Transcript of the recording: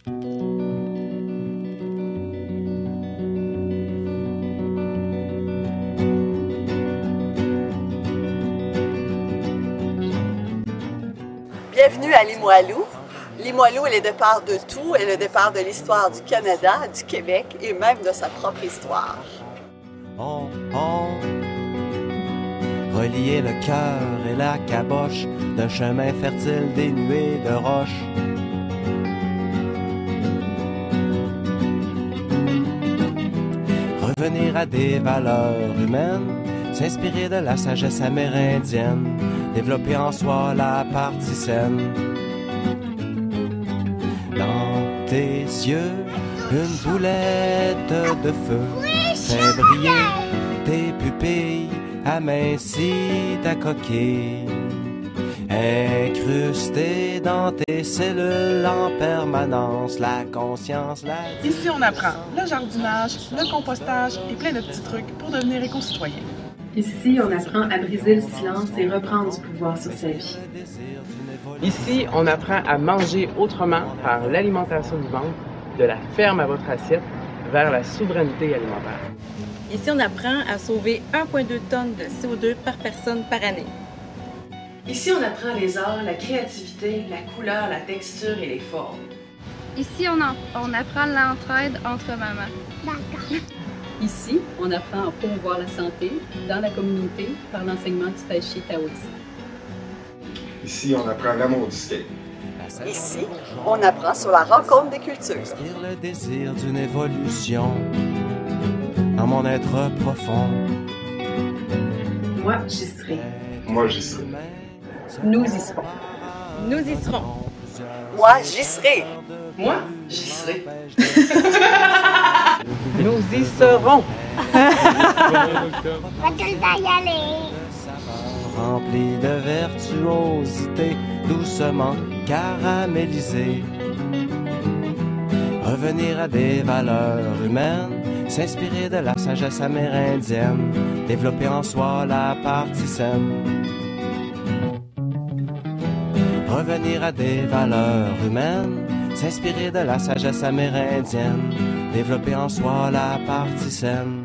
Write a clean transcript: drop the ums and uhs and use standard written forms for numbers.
Bienvenue à Limoilou. Limoilou est le départ de tout, est le départ de l'histoire du Canada, du Québec et même de sa propre histoire. Relier le cœur et la caboche d'un chemin fertile dénué de roches. Revenir à des valeurs humaines, s'inspirer de la sagesse amérindienne, développer en soi la partie saine. Dans tes yeux, une boulette de feu fait briller tes pupilles, amincis ta coquille, incrustée dans tes cellules en permanence, la conscience, la... Ici, on apprend le jardinage, le compostage et plein de petits trucs pour devenir éco-citoyen. Ici, on apprend à briser le silence et reprendre du pouvoir sur sa vie. Ici, on apprend à manger autrement par l'alimentation vivante, de la ferme à votre assiette, vers la souveraineté alimentaire. Ici, on apprend à sauver 1,2 tonnes de CO2 par personne par année. Ici, on apprend les arts, la créativité, la couleur, la texture et les formes. Ici, on apprend l'entraide entre mamans. D'accord. Ici, on apprend à promouvoir la santé dans la communauté par l'enseignement du tai chi taoïste. Ici, on apprend l'amour du skate. Ici, on apprend sur la rencontre des cultures. Le désir d'une évolution dans mon être profond. Moi, j'y serai. Moi, j'y serai. Nous y serons. Nous y serons. Moi, j'y serai. Moi, j'y serai. Nous y serons. Rempli de virtuosité, doucement caramélisé. Revenir à des valeurs humaines, s'inspirer de la sagesse amérindienne, développer en soi la partie saine. Revenir à des valeurs humaines, s'inspirer de la sagesse amérindienne, développer en soi la partie saine.